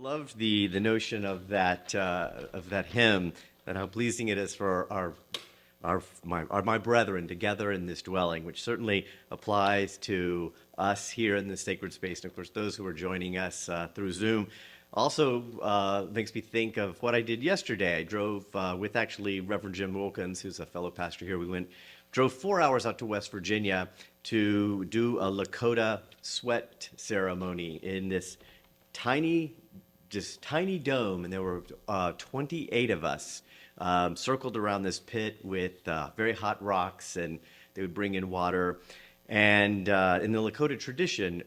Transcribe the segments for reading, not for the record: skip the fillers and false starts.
loved the notion of that hymn, that how pleasing it is for my brethren together in this dwelling, which certainly applies to us here in the sacred space, and of course those who are joining us through Zoom. Also makes me think of what I did yesterday. I drove with actually Reverend Jim Wilkins, who's a fellow pastor here. Drove 4 hours out to West Virginia to do a Lakota sweat ceremony in this tiny dome, and there were 28 of us circled around this pit with very hot rocks, and they would bring in water. And in the Lakota tradition,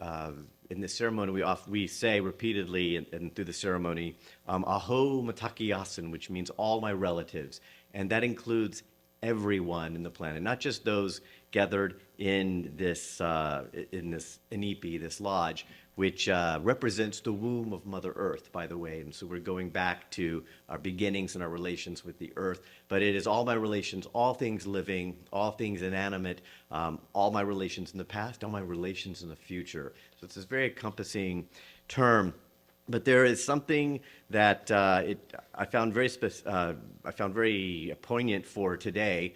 in this ceremony, we say repeatedly and through the ceremony, Aho Matakiyasin, which means all my relatives, and that includes everyone in the planet, not just those gathered in this inipi, this lodge, which represents the womb of Mother Earth, by the way. And so we're going back to our beginnings and our relations with the earth. But it is all my relations, all things living, all things inanimate, all my relations in the past, all my relations in the future. So it's this very encompassing term. But there is something that I found very poignant for today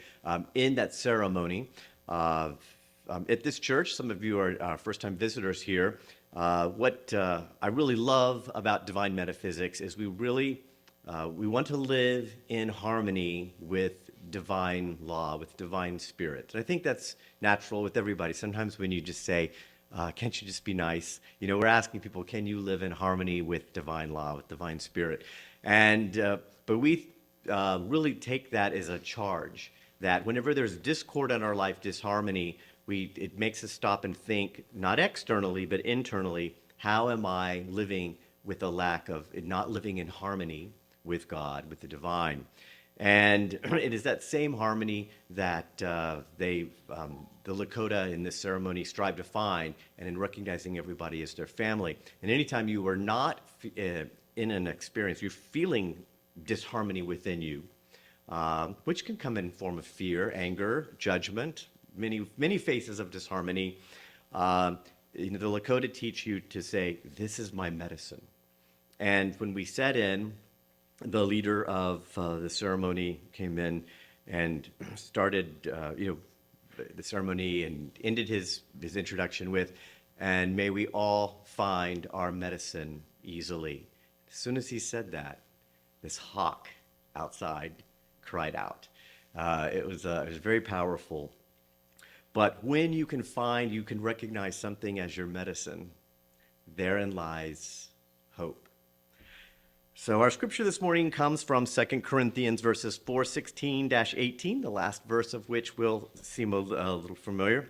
in that ceremony. At this church, some of you are first-time visitors here. What I really love about divine metaphysics is we want to live in harmony with divine law, with divine spirit. And I think that's natural with everybody. Sometimes when you just say, can't you just be nice? You know, we're asking people, can you live in harmony with divine law, with divine spirit? And but we really take that as a charge, that whenever there's discord in our life, disharmony, it makes us stop and think, not externally, but internally, how am I living with a lack of, not living in harmony with God, with the divine? And it is that same harmony that the Lakota in this ceremony strive to find, and in recognizing everybody as their family. And anytime you are not in an experience, you're feeling disharmony within you, which can come in form of fear, anger, judgment, many faces of disharmony. The Lakota teach you to say, this is my medicine. And when we sat in, the leader of the ceremony came in and started the ceremony and ended his introduction with, and may we all find our medicine easily. As soon as he said that, this hawk outside cried out. It was very powerful. But when you can recognize something as your medicine, therein lies hope. So our scripture this morning comes from 2 Corinthians verses 4:16-18, the last verse of which will seem a little familiar.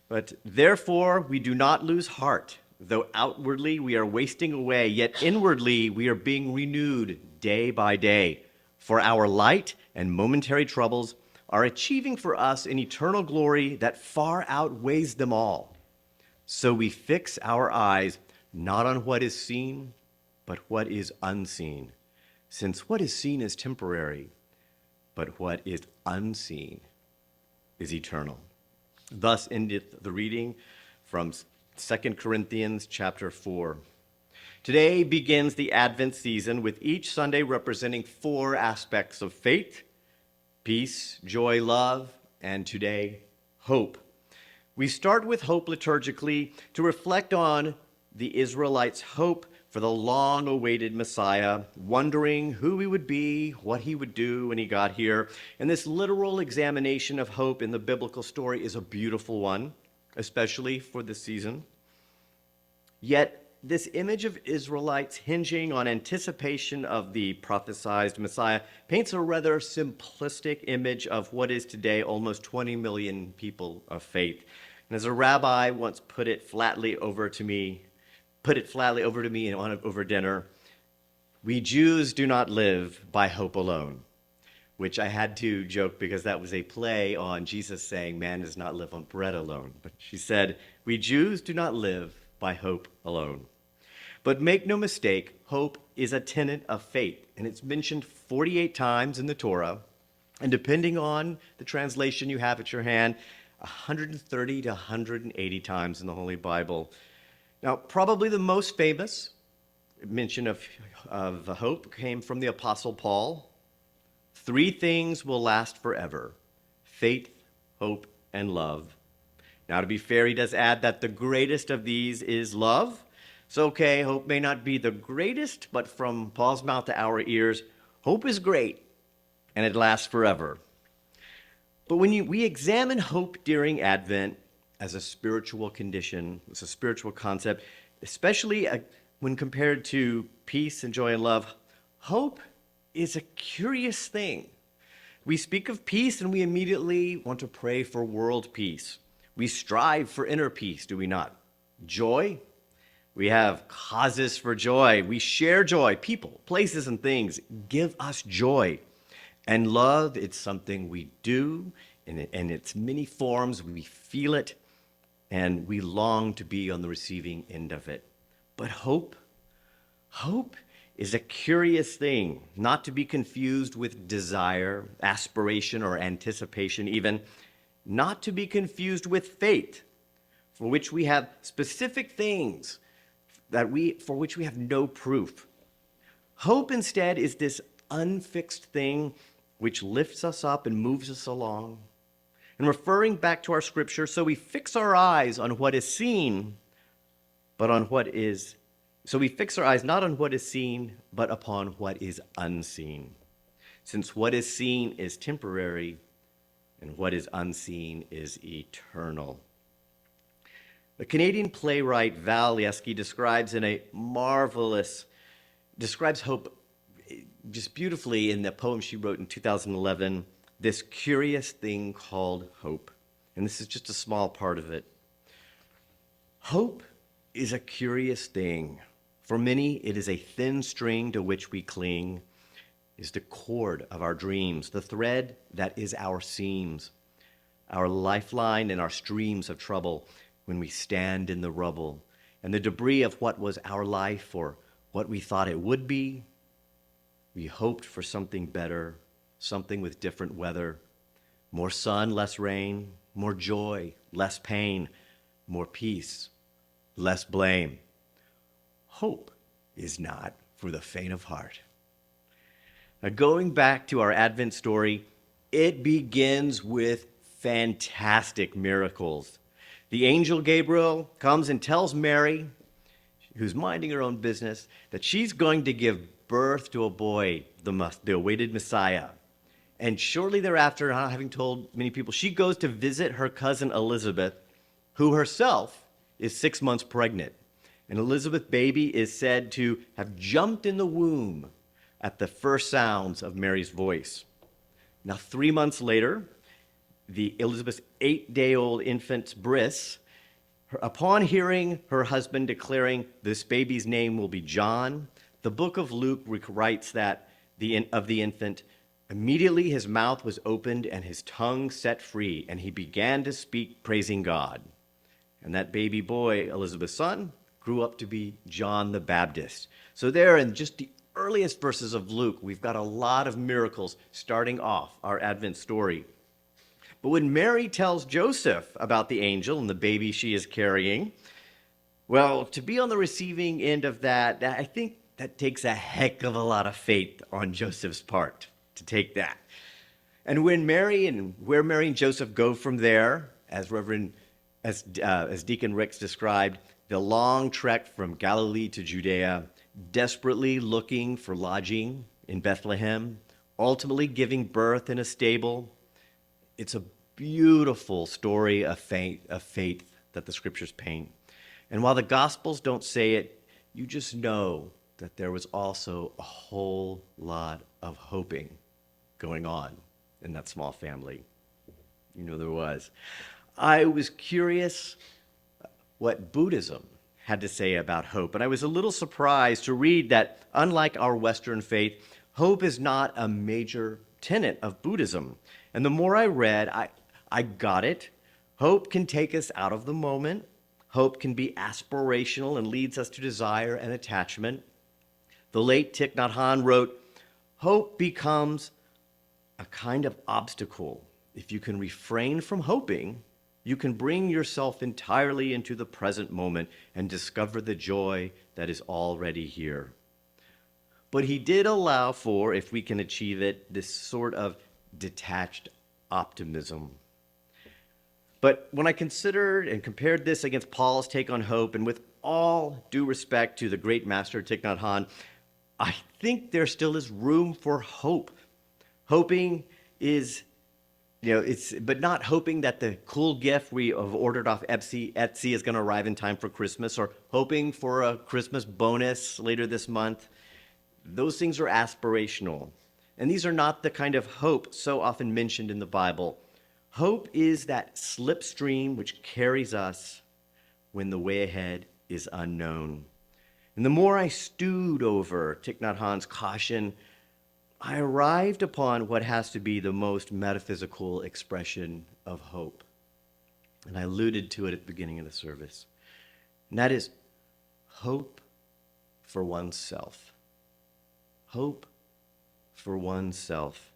But therefore we do not lose heart, though outwardly we are wasting away, yet inwardly we are being renewed day by day. For our light and momentary troubles are achieving for us an eternal glory that far outweighs them all. So we fix our eyes not on what is seen, but what is unseen, since what is seen is temporary, but what is unseen is eternal. Thus endeth the reading from 2 Corinthians chapter 4. Today begins the Advent season, with each Sunday representing 4 aspects of faith: peace, joy, love, and today, hope. We start with hope liturgically to reflect on the Israelites' hope for the long-awaited Messiah, wondering who he would be, what he would do when he got here. And this literal examination of hope in the biblical story is a beautiful one, especially for this season. Yet, this image of Israelites hinging on anticipation of the prophesied Messiah paints a rather simplistic image of what is today almost 20 million people of faith. And as a rabbi once put it flatly over to me over dinner, we Jews do not live by hope alone, which I had to joke because that was a play on Jesus saying man does not live on bread alone. But she said, we Jews do not live by hope alone. But make no mistake, hope is a tenet of faith, and it's mentioned 48 times in the Torah, and depending on the translation you have at your hand, 130 to 180 times in the Holy Bible. Now, probably the most famous mention of hope came from the Apostle Paul. 3 things will last forever: faith, hope, and love. Now, to be fair, he does add that the greatest of these is love. So, okay, hope may not be the greatest, but from Paul's mouth to our ears, hope is great, and it lasts forever. But when we examine hope during Advent as a spiritual condition, it's a spiritual concept, especially when compared to peace and joy and love, hope is a curious thing. We speak of peace and we immediately want to pray for world peace. We strive for inner peace, do we not? Joy? We have causes for joy. We share joy. People, places, and things give us joy. And love, it's something we do in its many forms. We feel it, and we long to be on the receiving end of it. But hope is a curious thing, not to be confused with desire, aspiration, or anticipation even, not to be confused with faith, for which we have specific things for which we have no proof. Hope instead is this unfixed thing which lifts us up and moves us along. And referring back to our scripture, so we fix our eyes on what is seen, but on what is So we fix our eyes not on what is seen, but upon what is unseen. Since what is seen is temporary, and what is unseen is eternal. The Canadian playwright Val Leski describes hope just beautifully in the poem she wrote in 2011, this curious thing called hope. And this is just a small part of it. Hope is a curious thing. For many, it is a thin string to which we cling, is the cord of our dreams, the thread that is our seams, our lifeline in our streams of trouble when we stand in the rubble, and the debris of what was our life or what we thought it would be. We hoped for something better, something with different weather, more sun, less rain, more joy, less pain, more peace, less blame. Hope is not for the faint of heart. Now, going back to our Advent story, it begins with fantastic miracles. The angel Gabriel comes and tells Mary, who's minding her own business, that she's going to give birth to a boy, the awaited Messiah. And shortly thereafter, not having told many people, she goes to visit her cousin Elizabeth, who herself is 6 months pregnant. And Elizabeth's baby is said to have jumped in the womb at the first sounds of Mary's voice. Now, 3 months later, Elizabeth's 8-day-old infant, Briss, upon hearing her husband declaring this baby's name will be John, the book of Luke writes that of the infant, immediately his mouth was opened and his tongue set free, and he began to speak, praising God. And that baby boy, Elizabeth's son, grew up to be John the Baptist. So there in just the earliest verses of Luke, we've got a lot of miracles starting off our Advent story. But when Mary tells Joseph about the angel and the baby she is carrying, well, to be on the receiving end of that, I think that takes a heck of a lot of faith on Joseph's part to take that. And where Mary and Joseph go from there, as Deacon Ricks described, the long trek from Galilee to Judea, desperately looking for lodging in Bethlehem, ultimately giving birth in a stable. It's a beautiful story of faith that the scriptures paint. And while the Gospels don't say it, you just know that there was also a whole lot of hoping going on in that small family. You know there was. I was curious what Buddhism had to say about hope. And I was a little surprised to read that, unlike our Western faith, hope is not a major tenet of Buddhism. And the more I read, I got it. Hope can take us out of the moment. Hope can be aspirational and leads us to desire and attachment. The late Thich Nhat Hanh wrote, "Hope becomes a kind of obstacle. If you can refrain from hoping, you can bring yourself entirely into the present moment and discover the joy that is already here. But he did allow for, if we can achieve it, this sort of detached optimism. But when I considered and compared this against Paul's take on hope, and with all due respect to the great master Thich Nhat Hanh, I think there still is room for hope. Hoping is, but not hoping that the cool gift we have ordered off Etsy is going to arrive in time for Christmas, or hoping for a Christmas bonus later this month. Those things are aspirational. And these are not the kind of hope so often mentioned in the Bible. Hope is that slipstream which carries us when the way ahead is unknown. And the more I stewed over Thich Nhat Hanh's caution, I arrived upon what has to be the most metaphysical expression of hope. And I alluded to it at the beginning of the service. And that is hope for oneself. Hope for oneself.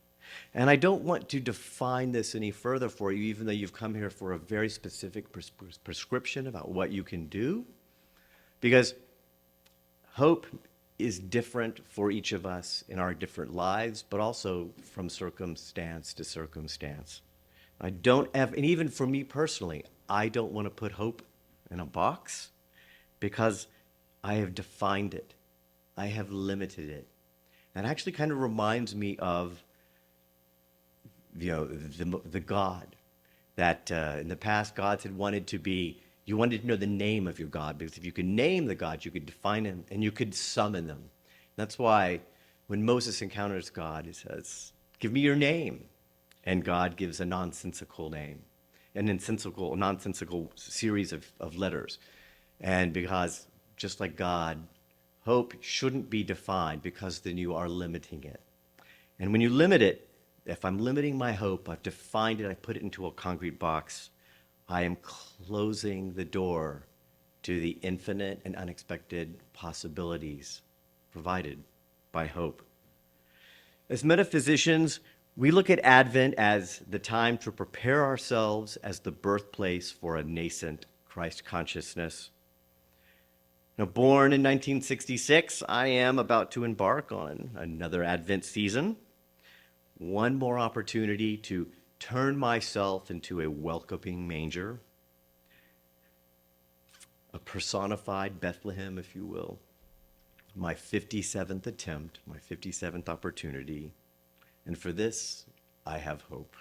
And I don't want to define this any further for you, even though you've come here for a very specific prescription about what you can do, because hope is different for each of us in our different lives, but also from circumstance to circumstance. I don't have, and even for me personally, I don't want to put hope in a box because I have defined it. I have limited it. That actually kind of reminds me of the God that in the past gods had wanted to be. You wanted to know the name of your God, because if you could name the God, you could define him and you could summon them. That's why when Moses encounters God, he says, "Give me your name," and God gives a nonsensical name, a nonsensical series of letters. And because just like God, hope shouldn't be defined, because then you are limiting it. And when you limit it, if I'm limiting my hope, I've defined it, I put it into a concrete box, I am closing the door to the infinite and unexpected possibilities provided by hope. As metaphysicians, we look at Advent as the time to prepare ourselves as the birthplace for a nascent Christ consciousness. Now, born in 1966, I am about to embark on another Advent season. One more opportunity to turn myself into a welcoming manger, a personified Bethlehem, if you will. My 57th attempt, my 57th opportunity. And for this, I have hope.